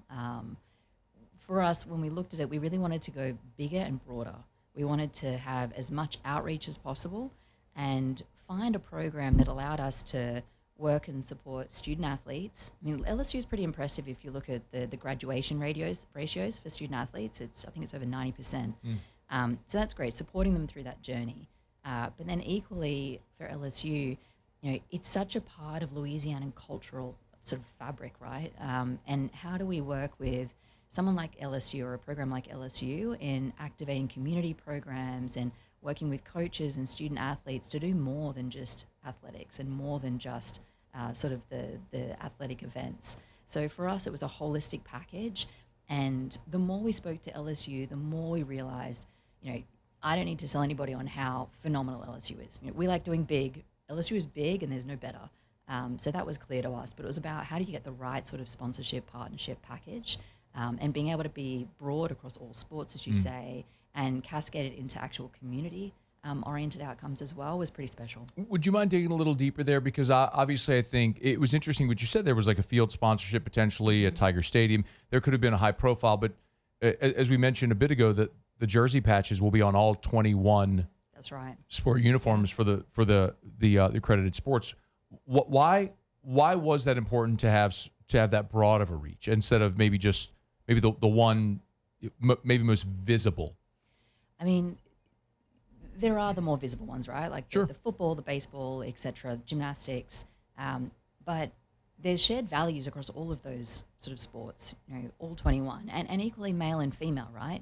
For us, when we looked at it, we really wanted to go bigger and broader. We wanted to have as much outreach as possible and find a program that allowed us to work and support student athletes. I mean, LSU is pretty impressive if you look at the graduation ratios for student athletes. I think it's over 90%. So that's great, supporting them through that journey. But then equally for LSU, it's such a part of Louisianan cultural sort of fabric, right? And how do we work with someone like LSU or a program like LSU in activating community programs and working with coaches and student athletes to do more than just athletics and more than just sort of the athletic events. So for us, it was a holistic package. And the more we spoke to LSU, the more we realized, I don't need to sell anybody on how phenomenal LSU is. We like doing big. LSU is big and there's no better. So that was clear to us. But it was about how do you get the right sort of sponsorship, partnership package and being able to be broad across all sports, as you say, and cascade it into actual community oriented outcomes as well was pretty special. Would you mind digging a little deeper there? Because obviously I think it was interesting what you said. There was like a field sponsorship potentially at Tiger Stadium. There could have been a high profile, but as we mentioned a bit ago, that the jersey patches will be on all 21 That's right. sport uniforms for the accredited sports. Why was that important to have that broad of a reach instead of maybe the one maybe most visible? I mean, there are the more visible ones, right? Like the football, the baseball, etc., gymnastics. But there's shared values across all of those sort of sports, all 21, and equally male and female, right?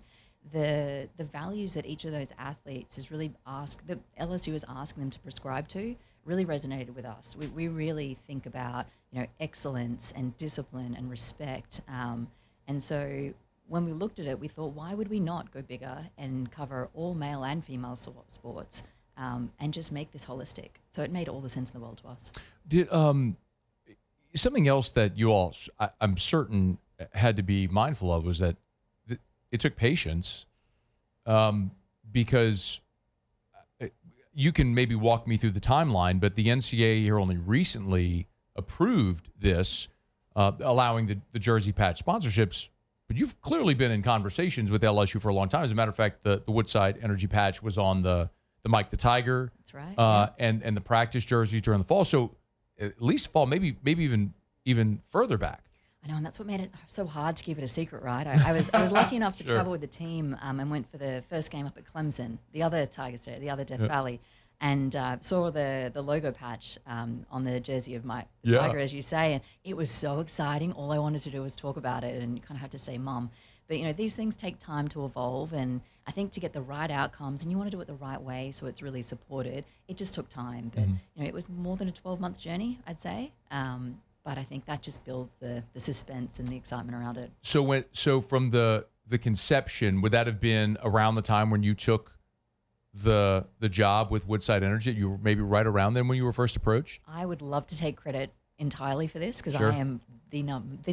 The values that each of those athletes is really that LSU is asking them to prescribe to really resonated with us. We really think about excellence and discipline and respect, and so when we looked at it, we thought, why would we not go bigger and cover all male and female sports and just make this holistic? So it made all the sense in the world to us. Did something else that you all, I'm certain, had to be mindful of was that it took patience because you can maybe walk me through the timeline, but the NCAA here only recently approved this, allowing the jersey patch sponsorships. But you've clearly been in conversations with LSU for a long time. As a matter of fact, the Woodside Energy patch was on the Mike the Tiger. That's right. And the practice jerseys during the fall. So at least fall, maybe even further back. I know, and that's what made it so hard to keep it a secret, right? I was lucky enough to travel with the team and went for the first game up at Clemson, the other Tiger State, the other Death Valley, and saw the logo patch on the jersey of Mike Tiger, as you say, and it was so exciting. All I wanted to do was talk about it, and you kind of had to say, "Mom." But these things take time to evolve, and I think to get the right outcomes, and you want to do it the right way, so it's really supported. It just took time, but it was more than a 12-month journey, I'd say. But I think that just builds the suspense and the excitement around it. So from the conception, would that have been around the time when you took the job with Woodside Energy? You were maybe right around then when you were first approached? I would love to take credit entirely for this because I am the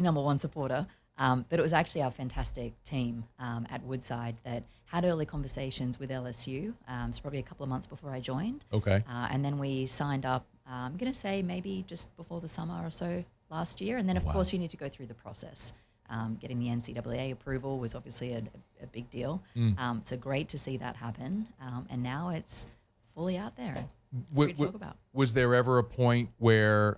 number one supporter. But it was actually our fantastic team at Woodside that had early conversations with LSU. So probably a couple of months before I joined. Okay. And then we signed up, I'm going to say maybe just before the summer or so last year. And then, of course, you need to go through the process. Getting the NCAA approval was obviously a big deal. So great to see that happen. And now it's fully out there. To talk about. Was there ever a point where,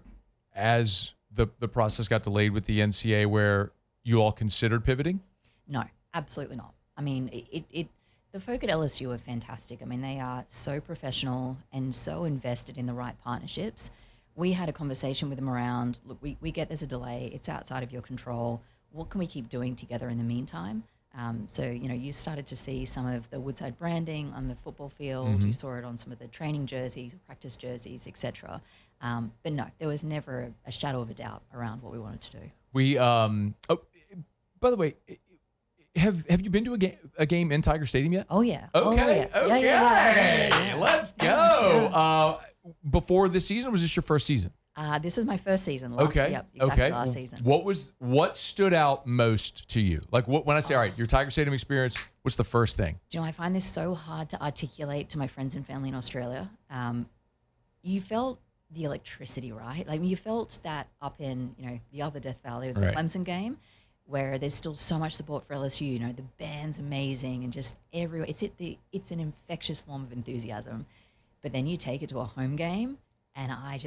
as the process got delayed with the NCAA, where you all considered pivoting? No, absolutely not. I mean, the folk at LSU are fantastic. I mean, they are so professional and so invested in the right partnerships. We had a conversation with them around, look, we get there's a delay. It's outside of your control. What can we keep doing together in the meantime? So, you started to see some of the Woodside branding on the football field. You saw it on some of the training jerseys, practice jerseys, etc. But no, there was never a shadow of a doubt around what we wanted to do. We, by the way, have you been to a game in Tiger Stadium yet? Oh, yeah. Okay. Yeah. Let's go. Before this season, or was this your first season? This was my first season. Last season. What stood out most to you? Like when I say, all right, your Tiger Stadium experience, what's the first thing? Do you know, I find this so hard to articulate to my friends and family in Australia. You felt the electricity, right? Like you felt that up in, the other Death Valley with the Clemson game, where there's still so much support for LSU. The band's amazing and just everywhere. It's an infectious form of enthusiasm. But then you take it to a home game, and I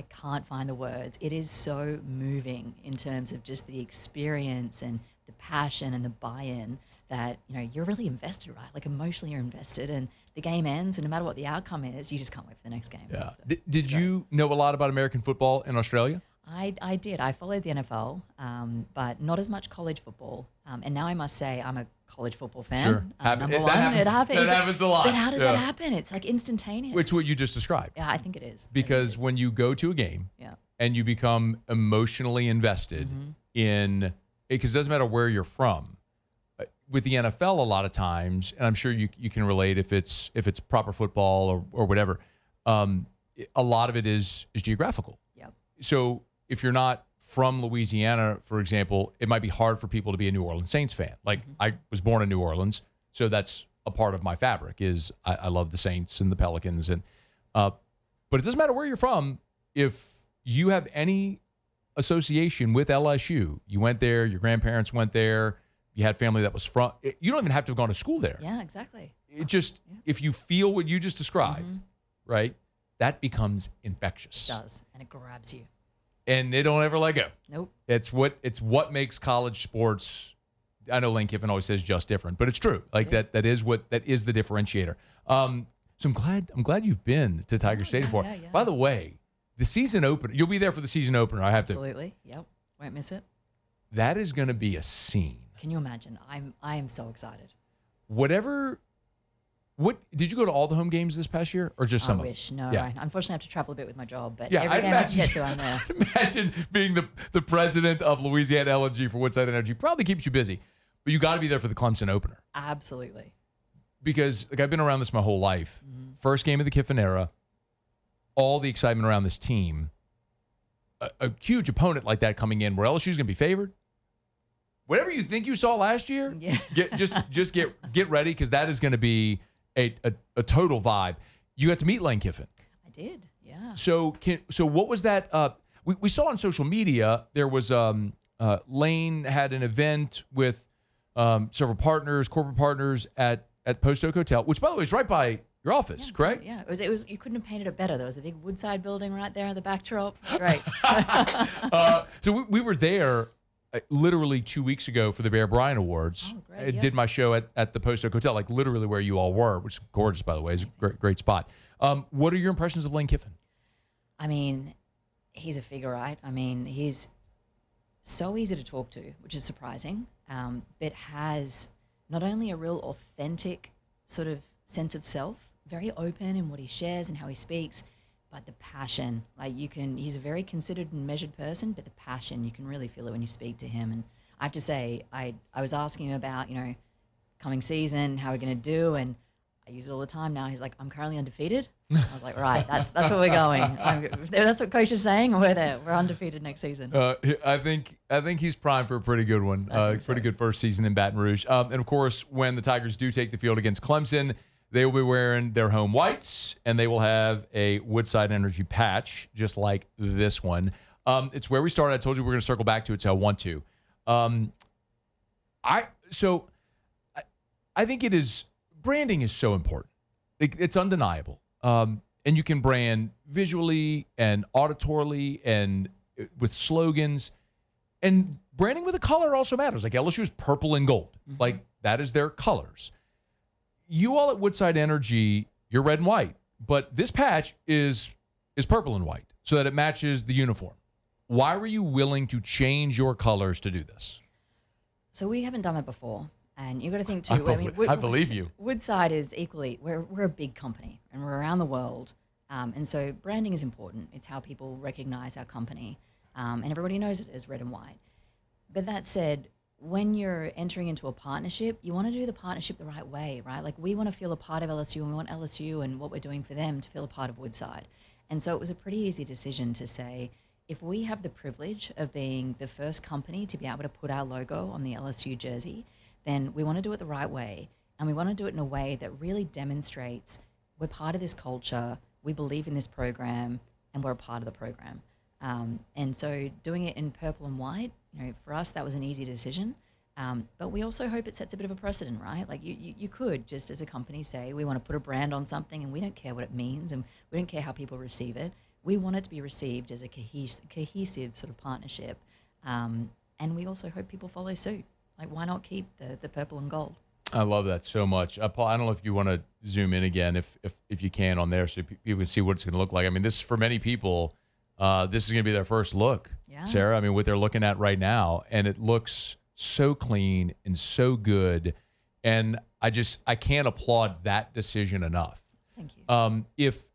can't find the words. It is so moving in terms of just the experience and the passion and the buy-in that, you're really invested, right? Like emotionally you're invested, and the game ends, and no matter what the outcome is, you just can't wait for the next game. Yeah. Did you know a lot about American football in Australia? I did. I followed the NFL, but not as much college football. And now I must say I'm a college football fan. Sure. Number one. That happens a lot. But how does that happen? It's like instantaneous. Which what you just described. Yeah, I think it is. Because when you go to a game and you become emotionally invested in, because it doesn't matter where you're from. With the NFL, a lot of times, and I'm sure you can relate if it's proper football or whatever, a lot of it is geographical. Yep. So if you're not from Louisiana, for example, it might be hard for people to be a New Orleans Saints fan. Like I was born in New Orleans, so that's a part of my fabric is I love the Saints and the Pelicans. And but it doesn't matter where you're from. If you have any association with LSU, you went there, your grandparents went there, you had family that was from, you don't even have to have gone to school there. Yeah, exactly. It just, if you feel what you just described, right, that becomes infectious. It does, and it grabs you. And they don't ever let go. Nope. It's what makes college sports. I know Lane Kiffin always says just different, but it's true. Like that is the differentiator. So I'm glad you've been to Tiger Stadium for. Yeah. By the way, the season opener. You'll be there for the season opener. Absolutely. Yep. Won't miss it. That is going to be a scene. Can you imagine? I am so excited. What did you go to all the home games this past year, or just some? I wish. No, Yeah. I unfortunately have to travel a bit with my job, but Yeah, every game I can get to, I'm there. Imagine being the president of Louisiana LNG for Woodside Energy. Probably keeps you busy, but you got to be there for the Clemson opener. Absolutely. Because I've been around this my whole life. First game of the Kiffin era, all the excitement around this team. A huge opponent like that coming in, where LSU's going to be favored. Whatever you think you saw last year, just get ready, because that is going to be a total vibe. You got to meet Lane Kiffin. I did, yeah. So what was that? We saw on social media there was Lane had an event with several partners, corporate partners at Post Oak Hotel, which by the way is right by your office, correct? Yeah, it was. You couldn't have painted it better. There was a big Woodside building right there in the backdrop. Great. So we were there literally 2 weeks ago for the Bear Bryant Awards. Oh, great, I did my show at the Post Oak Hotel, like literally where you all were, which is gorgeous, by the way. It's a great spot. What are your impressions of Lane Kiffin? I mean, he's a figure, right? I mean, he's so easy to talk to, which is surprising, but has not only a real authentic sort of sense of self, very open in what he shares and how he speaks, but the passion, he's a very considered and measured person, but the passion, you can really feel it when you speak to him. And I have to say, I was asking him about, coming season, how we're going to do, and I use it all the time now. He's like, I'm currently undefeated. I was like, right, that's where we're going. That's what coach is saying, and we're there. We're undefeated next season. I think he's primed for a pretty good one. Pretty good first season in Baton Rouge. And of course, when the Tigers do take the field against Clemson, they will be wearing their home whites, and they will have a Woodside Energy patch, just like this one. It's where we started. I told you we're going to circle back to it, so I want to. I think it is, branding is so important. It's undeniable. And you can brand visually and auditorily and with slogans. And branding with a color also matters. Like LSU is purple and gold. Like that is their colors. You all at Woodside Energy, you're red and white, but this patch is purple and white so that it matches the uniform. Why were you willing to change your colors to do this? So we haven't done it before. And you've got to think too. I believe you. Woodside is equally. We're a big company, and we're around the world, and so branding is important. It's how people recognize our company, and everybody knows it as red and white. But that said, when you're entering into a partnership, you want to do the partnership the right way, right? Like we want to feel a part of LSU, and we want LSU and what we're doing for them to feel a part of Woodside. And so it was a pretty easy decision to say, if we have the privilege of being the first company to be able to put our logo on the LSU jersey, then we want to do it the right way. And we want to do it in a way that really demonstrates we're part of this culture, we believe in this program, and we're a part of the program. And so doing it in purple and white, for us, that was an easy decision. But we also hope it sets a bit of a precedent, right? Like you could just as a company say, we want to put a brand on something and we don't care what it means and we don't care how people receive it. We want it to be received as a cohesive sort of partnership. And we also hope people follow suit. Like, why not keep the purple and gold? I love that so much. Paul, I don't know if you want to zoom in again, if you can, on there so people can see what it's going to look like. I mean, this, for many people, this is going to be their first look, Sarah. I mean, what they're looking at right now, and it looks so clean and so good. And I can't applaud that decision enough. Thank you.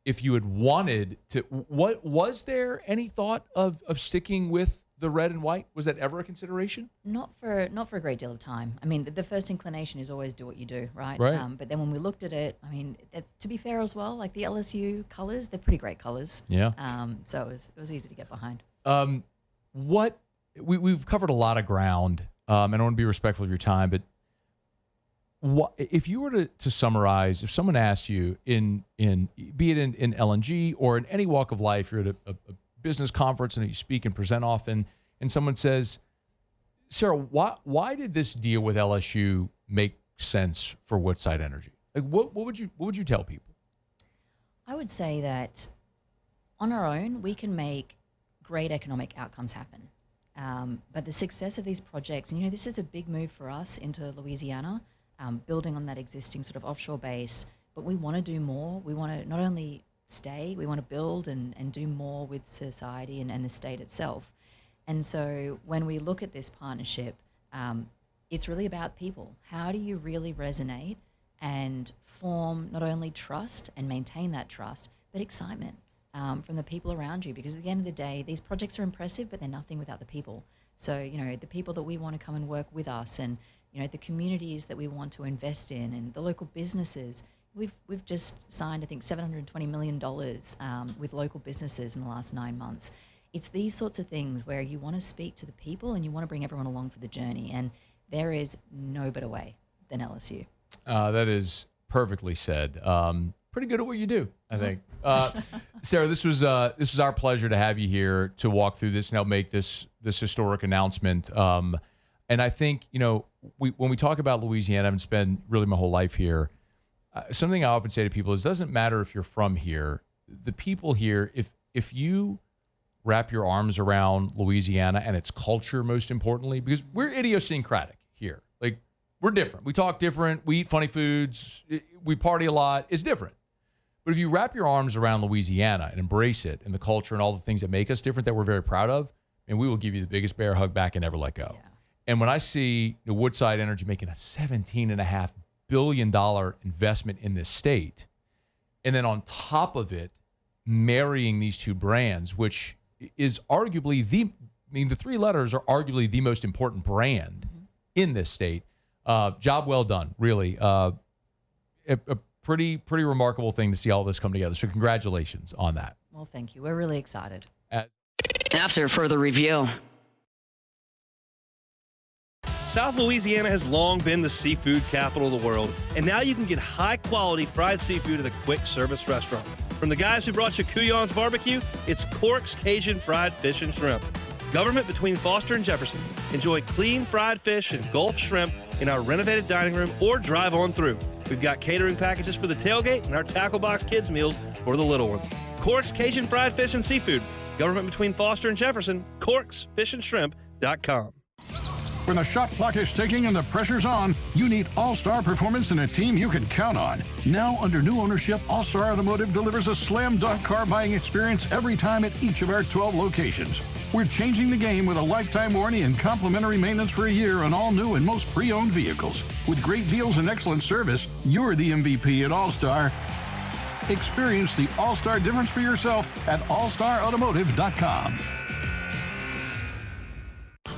If you had wanted to, was there any thought of sticking with the red and white? Was that ever a consideration? Not for a great deal of time. I mean, the first inclination is always do what you do, right? Right. But then when we looked at it, I mean, to be fair as well, like the LSU colors, they're pretty great colors. Yeah. So it was easy to get behind. We've covered a lot of ground, and I want to be respectful of your time, but if you were to summarize, if someone asked you be it in LNG or in any walk of life, you're at a business conference and you speak and present often, and someone says, Sarah, why did this deal with LSU make sense for Woodside Energy? Like, what would you tell people? I would say that on our own, we can make great economic outcomes happen. But the success of these projects, and this is a big move for us into Louisiana, building on that existing sort of offshore base, but we want to do more. We want to not only stay, we want to build and do more with society and the state itself. And so when we look at this partnership, it's really about people. How do you really resonate and form not only trust and maintain that trust, but excitement from the people around you? Because at the end of the day, these projects are impressive, but they're nothing without the people. So, the people that we want to come and work with us, and, the communities that we want to invest in, and the local businesses. We've just signed, I think, $720 million with local businesses in the last 9 months. It's these sorts of things where you want to speak to the people and you want to bring everyone along for the journey. And there is no better way than LSU. That is perfectly said. Pretty good at what you do, I think. Sarah, this was our pleasure to have you here to walk through this and help make this historic announcement. And I think, when we talk about Louisiana, I've spent really my whole life here. Something I often say to people is, it doesn't matter if you're from here. The people here, if you wrap your arms around Louisiana and its culture, most importantly, because we're idiosyncratic here. Like, we're different. We talk different. We eat funny foods. We party a lot. It's different. But if you wrap your arms around Louisiana and embrace it and the culture and all the things that make us different that we're very proud of, and we will give you the biggest bear hug back and never let go. Yeah. And when I see Woodside Energy making a $17.5 billion investment in this state, and then on top of it, marrying these two brands, which is arguably the three letters are arguably the most important brand in this state. Job well done, really. A pretty remarkable thing to see all this come together. So congratulations on that. Well, thank you. We're really excited. After further review. South Louisiana has long been the seafood capital of the world, and now you can get high-quality fried seafood at a quick-service restaurant. From the guys who brought you Couillon's Barbecue, it's Cork's Cajun Fried Fish and Shrimp. Government between Foster and Jefferson. Enjoy clean fried fish and Gulf shrimp in our renovated dining room or drive on through. We've got catering packages for the tailgate and our tackle box kids meals for the little ones. Cork's Cajun Fried Fish and Seafood. Government between Foster and Jefferson. CorksFishandShrimp.com. When the shot clock is ticking and the pressure's on, you need All-Star Performance and a team you can count on. Now, under new ownership, All-Star Automotive delivers a slam dunk car buying experience every time at each of our 12 locations. We're changing the game with a lifetime warranty and complimentary maintenance for a year on all new and most pre-owned vehicles. With great deals and excellent service, you're the MVP at All-Star. Experience the All-Star difference for yourself at allstarautomotive.com.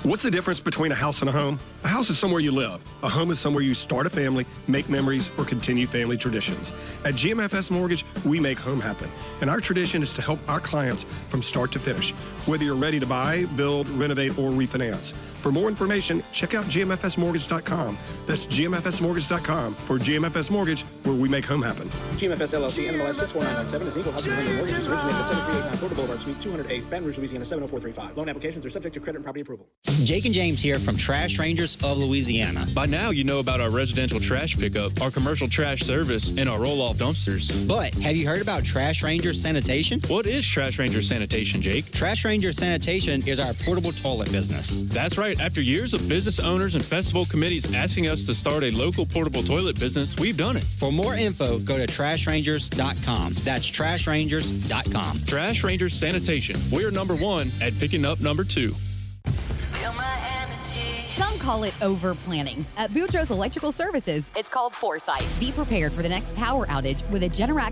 What's the difference between a house and a home? A house is somewhere you live. A home is somewhere you start a family, make memories, or continue family traditions. At GMFS Mortgage, we make home happen. And our tradition is to help our clients from start to finish, whether you're ready to buy, build, renovate, or refinance. For more information, check out gmfsmortgage.com. That's gmfsmortgage.com. For GMFS Mortgage, where we make home happen. GMFS LLC, NMLS 64997 is equal housing lender. Mortgages originated at 7389 Florida Boulevard, Suite 208, Baton Rouge, Louisiana 70435. Loan applications are subject to credit and property approval. Jake and James here from Trash Rangers of Louisiana. By now, you know about our residential trash pickup, our commercial trash service, and our roll-off dumpsters. But have you heard about Trash Rangers Sanitation? What is Trash Rangers Sanitation, Jake? Trash Rangers Sanitation is our portable toilet business. That's right. After years of business owners and festival committees asking us to start a local portable toilet business, we've done it. For more info, go to trashrangers.com. That's trashrangers.com. Trash Rangers Sanitation. We're number one at picking up number two. Some call it over-planning. At Boudreaux's Electrical Services, it's called foresight. Be prepared for the next power outage with a Generac